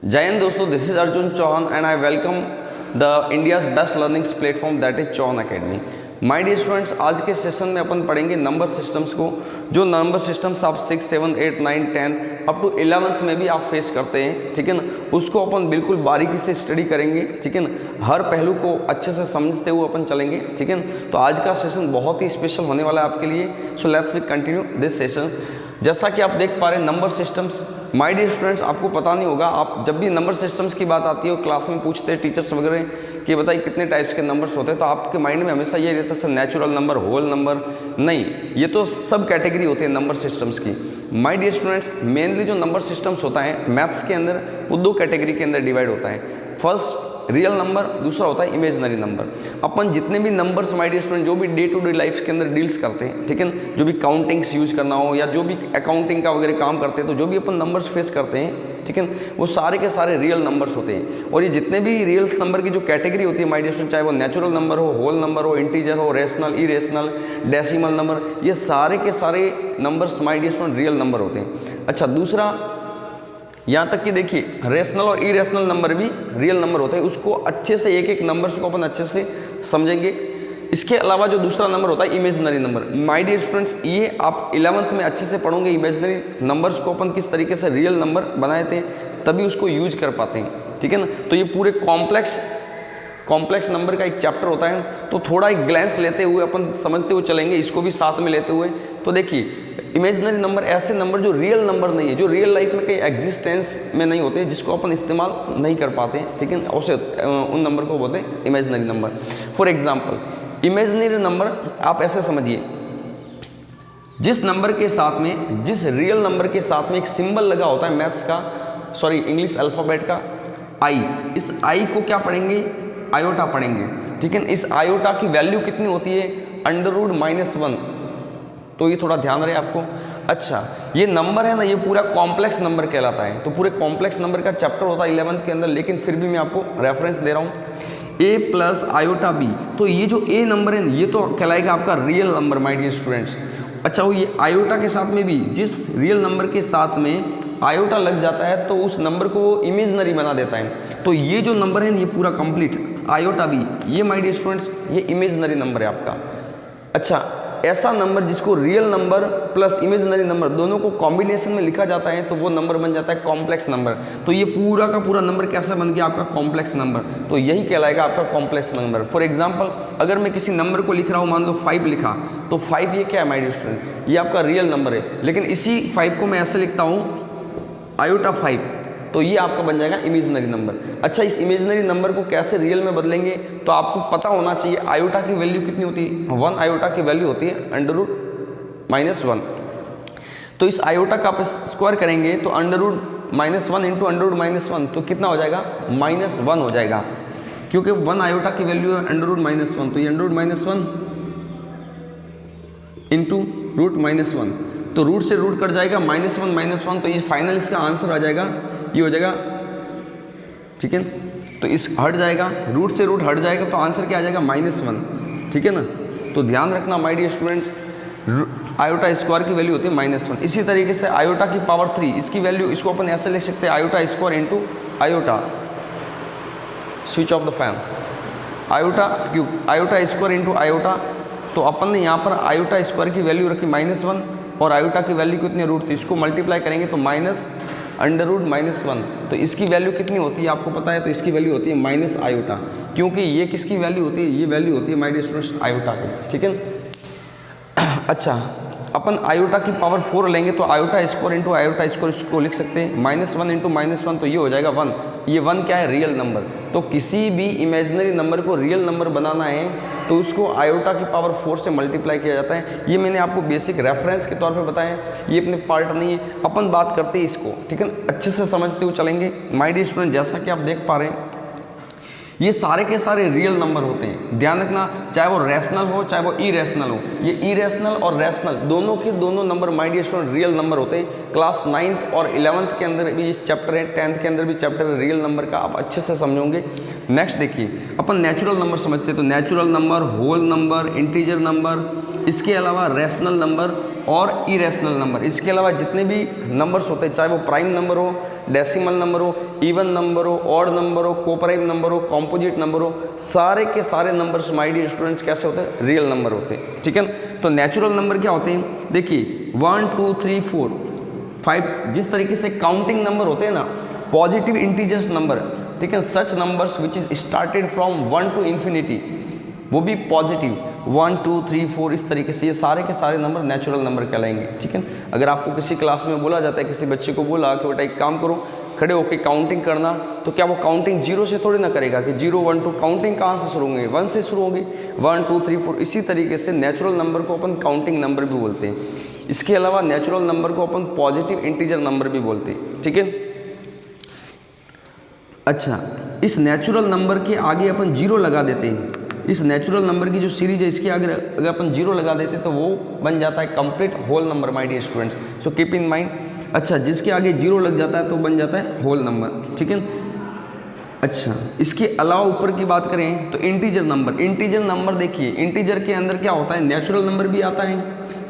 जय हिंद दोस्तों, this is Arjun Chauhan and I welcome the India's best learnings platform that is Chauhan academy. My dear students, आज के session में अपन पढ़ेंगे नंबर सिस्टम्स को। जो नंबर सिस्टम्स आप 6, 7, 8, 9, 10 अप टू 11th में भी आप फेस करते हैं, ठीक है ना, उसको अपन बिल्कुल बारीकी से स्टडी करेंगे, ठीक है ना। हर पहलू को अच्छे से समझते हुए अपन चलेंगे, ठीक है ना। तो आज का सेशन बहुत ही स्पेशल होने वाला है आपके लिए। So let's we continue this sessions. जैसा कि आप देख पा रहे हैं number systems, my dear students, आपको पता नहीं होगा, आप जब भी नंबर सिस्टम्स की बात आती है क्लास में पूछते हैं टीचर्स वगैरह कि बताइए कितने टाइप्स के नंबर्स होते हैं, तो आपके माइंड में हमेशा ये रहता है sir natural number, whole number. नहीं, ये तो सब कैटेगरी होती है नंबर सिस्टम्स की। माय डियर स्टूडेंट्स, मेनली जो नंबर सिस्टम्स होता है मैथ्स के अंदर वो दो कैटेगरी के अंदर डिवाइड होता है। फर्स्ट रियल नंबर, दूसरा होता है इमेजिनरी नंबर। अपन जितने भी नंबर्स माय डियर स्टूडेंट जो भी डे टू डे लाइफ के अंदर डील्स करते हैं, ठीक है ना, जो भी काउंटिंग्स यूज करना हो या जो भी अकाउंटिंग का वगैरह काम करते हैं, तो जो भी अपन नंबर्स फेस करते हैं, ठीक है ना, वो सारे के सारे रियल नंबर्स होते हैं। और ये जितने भी रियल नंबर की जो कैटेगरी होती है माय डियर स्टूडेंट, चाहे वो नेचुरल नंबर हो, होल नंबर हो, इंटीजर हो, रेशनल, इरेशनल, डेसिमल नंबर, ये सारे के सारे numbers my dear student real number होते हैं। अच्छा, दूसरा यहाँ तक कि देखिए रेशनल और इरेशनल नंबर भी रियल नंबर होते हैं। उसको अच्छे से एक एक नंबर्स को अपन अच्छे से समझेंगे। इसके अलावा जो दूसरा नंबर होता है imaginary number, my dear students, ये आप 11th में अच्छे से पढ़ोगे। इमेजिनरी नंबर्स को अपन किस तरीके से रियल नंबर बनाए थे, तभी उसको यूज कर पाते हैं, ठीक है ना। तो ये पूरे कॉम्प्लेक्स नंबर का एक चैप्टर होता है, तो थोड़ा एक ग्लैंस लेते हुए अपन समझते हुए चलेंगे, इसको भी साथ में लेते हुए। तो देखिए इमेजिनरी नंबर ऐसे नंबर जो रियल नंबर नहीं है, जो रियल लाइफ में कहीं एग्जिस्टेंस में नहीं होते, जिसको अपन इस्तेमाल नहीं कर पाते, ठीक है, उसे उन नंबर को बोलते हैं imaginary number. For example, imaginary number आप ऐसे समझिए, जिस नंबर के साथ में, जिस रियल नंबर के साथ में एक सिंबल लगा होता है मैथ्स का, सॉरी इंग्लिश अल्फ़ाबेट का आई, इस आई को क्या पढ़ेंगे, आयोटा पढ़ेंगे, ठीक है। इस आयोटा की वैल्यू कितनी होती है, √-1। तो ये थोड़ा ध्यान रहे आपको। अच्छा, ये नंबर है ना, ये पूरा कॉम्प्लेक्स नंबर कहलाता है। तो पूरे कॉम्प्लेक्स नंबर का चैप्टर होता है 11th के अंदर, लेकिन फिर भी मैं आपको रेफरेंस दे रहा हूँ। a प्लस आयोटा बी, तो ये जो a नंबर है ये तो कहलाएगा आपका real number my dear students. अच्छा, वो ये आयोटा के साथ में भी, जिस रियल नंबर के साथ में आयोटा लग जाता है तो उस नंबर को वो इमेजनरी बना देता है। तो ये जो नंबर है ये पूरा कंप्लीट आयोटा बी, ये माय डियर स्टूडेंट्स ये इमेजनरी नंबर है आपका। अच्छा, ऐसा नंबर जिसको real number plus imaginary number दोनों को कॉम्बिनेशन में लिखा जाता है, तो वो नंबर बन जाता है कॉम्प्लेक्स नंबर। तो ये पूरा का पूरा नंबर कैसा बन गया आपका कॉम्प्लेक्स नंबर, तो यही कहलाएगा आपका कॉम्प्लेक्स नंबर। फॉर एग्जांपल, अगर मैं किसी नंबर को लिख रहा हूँ, मान लो 5 लिखा, तो 5 ये क्या है माय डियर स्टूडेंट, ये आपका रियल नंबर है। लेकिन इसी 5 को मैं ऐसे लिखता हूँ आयोटा 5, तो ये आपका बन जाएगा इमेजिनरी नंबर। अच्छा, इस इमेजिनरी नंबर को कैसे रियल में बदलेंगे, तो आपको पता होना चाहिए आयोटा की वैल्यू कितनी होती है, 1 आयोटा की वैल्यू होती है √-1। तो इस आयोटा का आप स्क्वायर करेंगे तो √-1 इंटू √-1, तो कितना हो जाएगा, -1 हो जाएगा, क्योंकि 1 आयोटा की वैल्यू है √-1, तो ये √-1 इंटू √-1, तो रूट से रूट कट जाएगा, -1, तो ये फाइनल इसका आंसर आ जाएगा, ये हो जाएगा, ठीक है। तो इस हट जाएगा, रूट से रूट हट जाएगा, तो आंसर क्या आ जाएगा, -1, ठीक है ना। तो ध्यान रखना my dear students, iota square की वैल्यू होती है -1। इसी तरीके से आयोटा की पावर 3, इसकी वैल्यू, इसको अपन ऐसे लिख सकते हैं iota square into iota, switch off the fan, iota cube, iota square into iota. तो अपन ने यहाँ पर आयोटा स्क्वायर की वैल्यू रखी -1 और आयोटा की वैल्यू कितनी √3, इसको मल्टीप्लाई करेंगे तो -√-1, तो इसकी वैल्यू कितनी होती है आपको पता है, तो इसकी वैल्यू होती है माइनस आयोटा, क्योंकि ये किसकी वैल्यू होती है, ये वैल्यू होती है माय डियर स्टूडेंट्स आयोटा की, ठीक है। अच्छा, अपन आयोटा की पावर 4 लेंगे तो iota square into iota square इसको लिख सकते हैं, -1 इंटू -1, तो ये हो जाएगा 1। ये 1 क्या है, रियल नंबर। तो किसी भी इमेजिनरी नंबर को रियल नंबर बनाना है तो उसको आयोटा की पावर 4 से मल्टीप्लाई किया जाता है। ये मैंने आपको बेसिक रेफरेंस के तौर पे बताया, ये अपने पार्ट नहीं है, अपन बात करते हैं इसको, ठीक है, अच्छे से समझते हुए चलेंगे माय डियर स्टूडेंट। जैसा कि आप देख पा रहे हैं ये सारे के सारे रियल नंबर होते हैं, ध्यान रखना, चाहे वो रैशनल हो चाहे वो इरेशनल हो, ये इरेशनल और रैशनल दोनों के दोनों number my dear student real number होते हैं। क्लास 9th और 11th के अंदर भी इस चैप्टर है, 10th के अंदर भी चैप्टर है रियल नंबर का, आप अच्छे से समझोगे। नेक्स्ट देखिए, अपन नेचुरल नंबर समझते हैं, तो natural number, whole number, integer number, इसके अलावा रैशनल नंबर और इरेशनल नंबर, इसके अलावा जितने भी नंबर्स होते हैं, चाहे वो प्राइम नंबर हो, डेसिमल नंबर हो, इवन नंबर हो, ऑड नंबर हो, कोप्राइम नंबर हो, कॉम्पोजिट नंबर हो, सारे के सारे नंबर्स माय डियर स्टूडेंट्स कैसे होते हैं? रियल नंबर होते हैं। ठीक है, तो नेचुरल नंबर क्या होते हैं? देखिए 1 2 3 4 5 जिस तरीके से काउंटिंग नंबर होते हैं ना, पॉजिटिव इंटीजर्स नंबर, ठीक है, such numbers which is started from 1 to infinity, वो भी पॉजिटिव 1 2 3 4 इस तरीके से, ये सारे के सारे नंबर नेचुरल नंबर कहलाएंगे। ठीक है, अगर आपको किसी क्लास में बोला जाता है, किसी बच्चे को बोला कि बेटा एक काम करो, खड़े होकर काउंटिंग करना, तो क्या वो काउंटिंग जीरो से थोड़ी ना करेगा कि 0 1 2, काउंटिंग कहाँ से शुरू होंगे? 1 से शुरू होगी, 1 2 3 4। इसी तरीके से नेचुरल नंबर को अपन काउंटिंग नंबर भी बोलते हैं। इसके अलावा नेचुरल नंबर को अपन पॉजिटिव इंटीजर नंबर भी बोलते हैं। ठीक है, अच्छा, इस नेचुरल नंबर के आगे अपन 0 लगा देते हैं, इस नेचुरल नंबर की जो सीरीज है इसके आगे अगर अपन 0 लगा देते तो वो बन जाता है complete whole number my dear students, so keep in mind. अच्छा, जिसके आगे 0 लग जाता है तो बन जाता है होल नंबर। ठीक है, अच्छा, इसके अलावा ऊपर की बात करें तो इंटीजर नंबर, इंटीजर नंबर देखिए, इंटीजर के अंदर क्या होता है? नेचुरल नंबर भी आता है,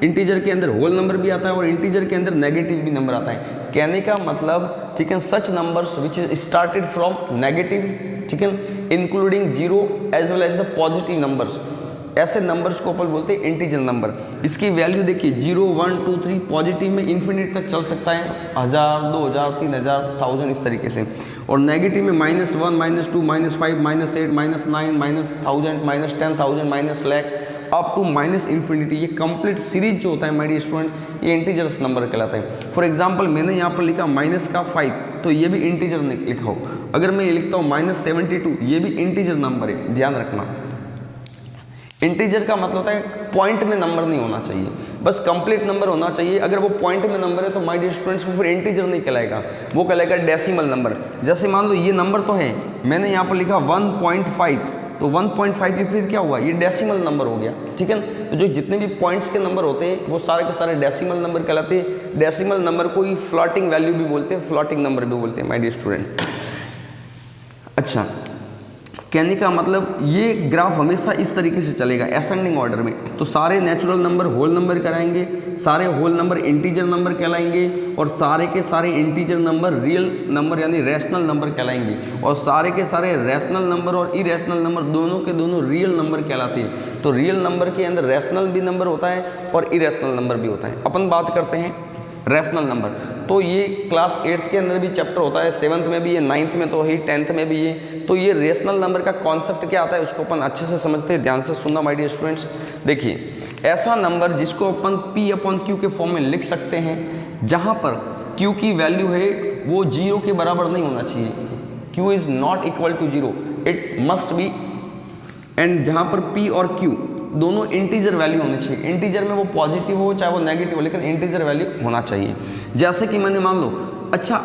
इंटीजर के अंदर होल नंबर भी आता है और इंटीजर के अंदर नेगेटिव भी नंबर आता है। कहने का मतलब, ठीक है, such numbers which is started from negative, ठीक है, including 0 as well as the positive numbers, ऐसे नंबर्स को अपन बोलते हैं इंटीजर नंबर। इसकी वैल्यू देखिए 0 1 2 3 पॉजिटिव में इन्फिनिट तक चल सकता है, 1000 2000 3000 1000 इस तरीके से, और नेगेटिव में -1 -2 -5 -8 -9 -1000 -10,000 -लाख अप टू -इन्फिनिटी। ये कंप्लीट सीरीज जो होता है माय डियर स्टूडेंट्स, ये इंटीजर्स नंबर कहलाता है। फॉर एग्जांपल मैंने यहाँ पर लिखा -5, तो ये भी इंटीजर लिखा हो। अगर मैं ये लिखता हूँ -72, ये भी इंटीजर नंबर है, ध्यान रखना। इंटीजर का मतलब होता है पॉइंट में नंबर नहीं होना चाहिए, बस कंप्लीट नंबर होना चाहिए। अगर वो पॉइंट में नंबर है तो माय डियर स्टूडेंट्स वो फिर इंटीजर नहीं कहलाएगा, वो कहलाएगा डेसिमल नंबर। जैसे मान लो ये नंबर तो है, मैंने यहाँ पर लिखा 1.5, तो 1.5 की फिर क्या हुआ? ये डेसिमल नंबर हो गया। ठीक है, तो जो जितने भी पॉइंट्स के नंबर होते हैं वो सारे के सारे डेसिमल नंबर कहलाते हैं। डेसिमल नंबर को ही फ्लोटिंग वैल्यू भी बोलते हैं, फ्लोटिंग नंबर भी बोलते हैं माय डियर स्टूडेंट। अच्छा, कहने का मतलब ये ग्राफ हमेशा इस तरीके से चलेगा, असेंडिंग ऑर्डर में। तो सारे नेचुरल नंबर होल नंबर कराएंगे, सारे होल नंबर इंटीजर नंबर कहलाएंगे, और सारे के सारे इंटीजर नंबर रियल नंबर यानी रैशनल नंबर कहलाएंगे, और सारे के सारे रैशनल नंबर और इरेशनल नंबर दोनों के दोनों रियल नंबर कहलाते हैं। तो रियल नंबर के अंदर रैशनल भी नंबर होता है और इरेशनल नंबर भी होता है। अपन बात करते हैं रैशनल नंबर, तो ये क्लास 8th के अंदर भी चैप्टर होता है, 7th में भी है, 9th में तो है, 10th में भी है। तो ये रैशनल नंबर का कॉन्सेप्ट क्या आता है उसको अपन अच्छे से समझते हैं, ध्यान से सुनना माय डियर स्टूडेंट्स। देखिए, ऐसा नंबर जिसको अपन P/Q के फॉर्म में लिख सकते हैं, जहाँ पर Q की वैल्यू है वो 0 के बराबर नहीं होना चाहिए, Q is not equal to 0, it must be, and जहाँ पर P और Q दोनों इंटीजर वैल्यू होनी चाहिए। इंटीजर में वो पॉजिटिव हो चाहे वो नेगेटिव हो, लेकिन इंटीजर वैल्यू होना चाहिए। जैसे कि मैंने मान लो, अच्छा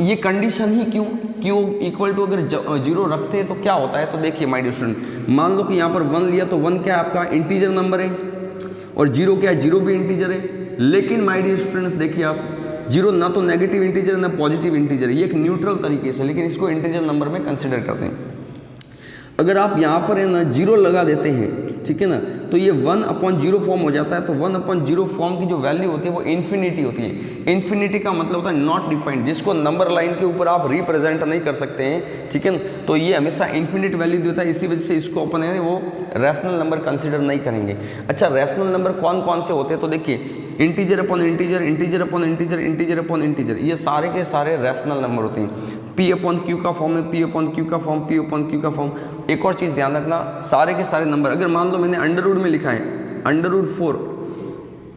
ये कंडीशन ही क्यों, Q इक्वल टू अगर 0 रखते हैं तो क्या होता है? तो देखिए माय डियर स्टूडेंट, मान लो कि यहाँ पर 1 लिया तो 1 क्या है आपका इंटीजर नंबर है, और 0 क्या है? 0 भी इंटीजर है। लेकिन माय डियर स्टूडेंट्स देखिए आप, 0 ना तो नेगेटिव इंटीजर है ना पॉजिटिव इंटीजर है, ये एक न्यूट्रल तरीके से, लेकिन इसको इंटीजर नंबर में कंसिडर करते हैं। अगर आप यहाँ पर है ना 0 लगा देते हैं, ठीक है ना, तो ये 1/0 फॉर्म हो जाता है। तो 1/0 फॉर्म की जो वैल्यू होती है वो इन्फिनिटी होती है। इन्फिनिटी का मतलब होता है नॉट डिफाइंड, जिसको नंबर लाइन के ऊपर आप रिप्रेजेंट नहीं कर सकते हैं, ठीक है। तो ये हमेशा इन्फिनिट वैल्यू देता है, इसी वजह से इसको अपन है वो रैशनल नंबर कंसिडर नहीं करेंगे। अच्छा, रैशनल नंबर कौन कौन से होते हैं? तो देखिए, integer upon integer, integer upon integer, integer upon integer, ये सारे के सारे रैशनल नंबर होते हैं। P/Q का फॉर्म है, P/Q का फॉर्म, P/Q का फॉर्म। एक और चीज़ ध्यान रखना, सारे के सारे नंबर, अगर मान लो मैंने अंडर रूट में लिखा है √4,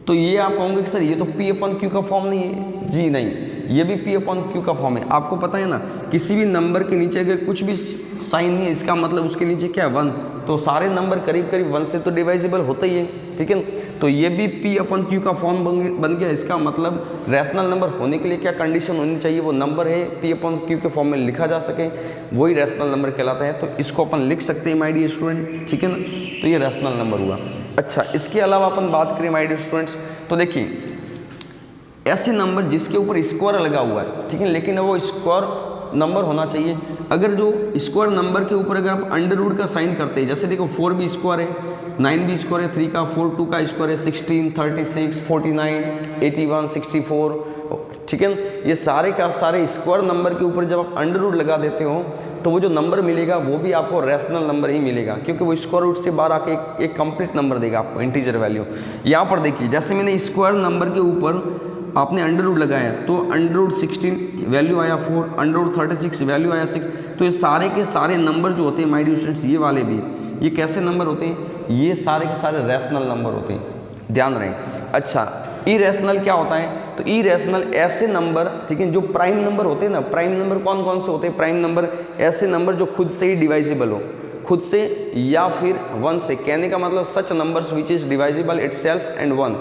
तो ये आप कहोगे कि सर ये तो P/Q का फॉर्म नहीं है। जी नहीं, ये भी P/Q का फॉर्म है। आपको पता है ना, किसी भी नंबर के नीचे अगर कुछ भी साइन नहीं है, इसका मतलब उसके नीचे क्या है? 1। तो सारे नंबर करीब करीब 1 से तो डिवाइजेबल होते ही है, ठीक है। तो ये भी P/Q का फॉर्म बन गया। इसका मतलब रैशनल नंबर होने के लिए क्या कंडीशन होनी चाहिए? वो नंबर है P/Q के फॉर्म में लिखा जा सके, वही रैशनल नंबर कहलाता है। तो इसको अपन लिख सकते हैं माय डियर स्टूडेंट, ठीक है ना। तो ये रैशनल नंबर हुआ। अच्छा, इसके अलावा अपन बात करें माय डियर स्टूडेंट्स, तो देखिए ऐसे नंबर जिसके ऊपर स्क्वायर लगा हुआ है, ठीक है, लेकिन वो स्क्वायर नंबर होना चाहिए। अगर जो स्क्वायर नंबर के ऊपर अगर आप अंडर रूट का साइन करते हैं, जैसे देखो 4 भी स्क्वायर है, 9 भी स्क्वायर है 3 का, 4 2 का स्क्वायर है 16, 36, 49, 81, 64, ठीक है। ये सारे का सारे स्क्वायर नंबर के ऊपर जब आप अंडर रूट लगा देते हो तो वो जो नंबर मिलेगा वो भी आपको रैशनल नंबर ही मिलेगा, क्योंकि वो स्क्वायर रूट से बाहर आके एक कंप्लीट नंबर देगा आपको, इंटीजर वैल्यू। यहाँ पर देखिए जैसे मैंने स्क्वायर नंबर के ऊपर आपने अंडर रूट लगाया तो अंडर रूट 16 वैल्यू आया 4, अंडर रूट 36 वैल्यू आया 6। तो ये सारे के सारे नंबर जो होते हैं माय डियर स्टूडेंट्स, ये वाले भी, ये कैसे नंबर होते हैं, ये सारे के सारे रैशनल नंबर होते हैं, ध्यान रहे। अच्छा, इरेशनल क्या होता है, तो इरेशनल ऐसे नंबर, ठीक है, जो प्राइम नंबर होते हैं ना, प्राइम नंबर कौन कौन से होते हैं, प्राइम नंबर ऐसे नंबर जो खुद से ही डिवाइजिबल हो, खुद से या फिर 1 से, कहने का मतलब such numbers which is divisible itself and 1,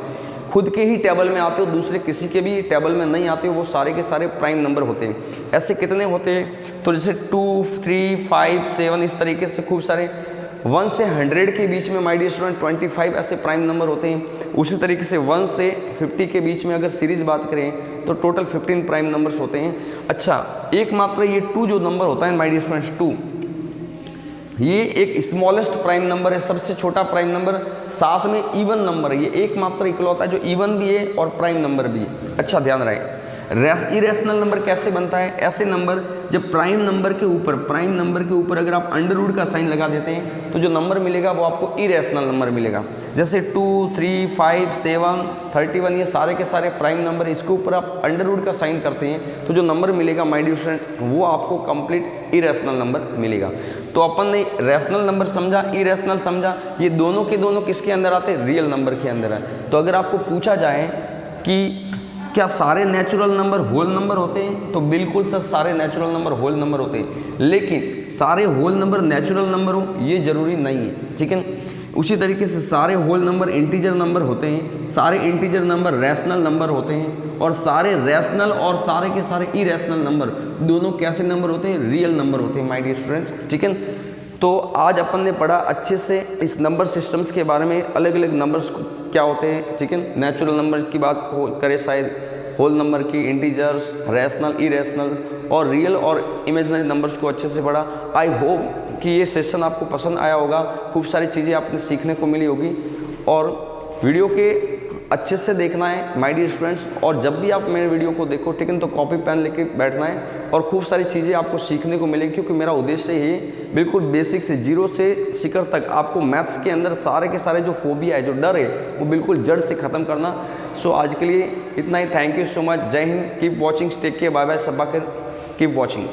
खुद के ही टेबल में आते हो, दूसरे किसी के भी टेबल में नहीं आते हो, वो सारे के सारे प्राइम नंबर होते हैं। ऐसे कितने होते हैं, तो जैसे 2, 3, 5, 7 इस तरीके से खूब सारे। 1 से 100 के बीच में माय डियर स्टूडेंट 25 ऐसे प्राइम नंबर होते हैं। उसी तरीके से 1 से 50 के बीच में अगर सीरीज बात करें तो टोटल 15 प्राइम नंबर्स होते हैं। अच्छा, एकमात्र ये 2 जो नंबर होता है माय डियर स्टूडेंट्स 2, ये एक स्मॉलेस्ट प्राइम नंबर है, सबसे छोटा प्राइम नंबर, साथ में इवन नंबर है, ये एकमात्र इकलौता है जो इवन भी है और प्राइम नंबर भी है। अच्छा ध्यान रहे, इरेशनल नंबर कैसे बनता है, ऐसे नंबर जब प्राइम नंबर के ऊपर अगर आप अंडर रूट का साइन लगा देते हैं तो जो नंबर मिलेगा वो आपको इरेशनल नंबर मिलेगा। जैसे 2, 3, 5, 7, 31 ये सारे के सारे प्राइम नंबर, इसके ऊपर आप अंडर रूट का साइन करते हैं तो जो नंबर मिलेगा माय डियर स्टूडेंट वो आपको कंप्लीट इरेशनल नंबर मिलेगा। तो अपन ने रैशनल नंबर समझा, इरेशनल समझा, ये दोनों के दोनों किसके अंदर आते हैं, रियल नंबर के अंदर है। तो अगर आपको पूछा जाए कि क्या सारे नेचुरल नंबर होल नंबर होते हैं, तो बिल्कुल सर सारे नेचुरल नंबर होल नंबर होते हैं, लेकिन सारे होल नंबर नेचुरल नंबर हो ये जरूरी नहीं है, ठीक है। उसी तरीके से सारे होल नंबर इंटीजर नंबर होते हैं, सारे इंटीजर नंबर रैशनल नंबर होते हैं, और सारे रैशनल और सारे के सारे इरेशनल नंबर दोनों कैसे नंबर होते हैं, रियल नंबर होते हैं माय डियर स्टूडेंट्स, ठीक है। तो आज अपन ने पढ़ा अच्छे से इस नंबर सिस्टम्स के बारे में, अलग अलग नंबर्स क्या होते हैं, ठीक है। नेचुरल नंबर की बात करें, शायद होल नंबर की, इंटीजर्स, रैशनल, इरेशनल और रियल और इमेजिनरी नंबर्स को अच्छे से पढ़ा। आई होप कि ये सेशन आपको पसंद आया होगा, खूब सारी चीज़ें आपने सीखने को मिली होगी, और वीडियो के अच्छे से देखना है माय डियर स्टूडेंट्स। और जब भी आप मेरे वीडियो को देखो, ठीक है, तो कॉपी पेन लेके बैठना है और खूब सारी चीज़ें आपको सीखने को मिलेगी, क्योंकि मेरा उद्देश्य ही बिल्कुल बेसिक से, जीरो से शिखर तक आपको मैथ्स के अंदर सारे के सारे जो फोबिया है, जो डर है, वो बिल्कुल जड़ से ख़त्म करना। सो आज के लिए इतना ही, थैंक यू सो मच, जय Hind, keep watching, take care, bye bye, सब कीप वॉचिंग।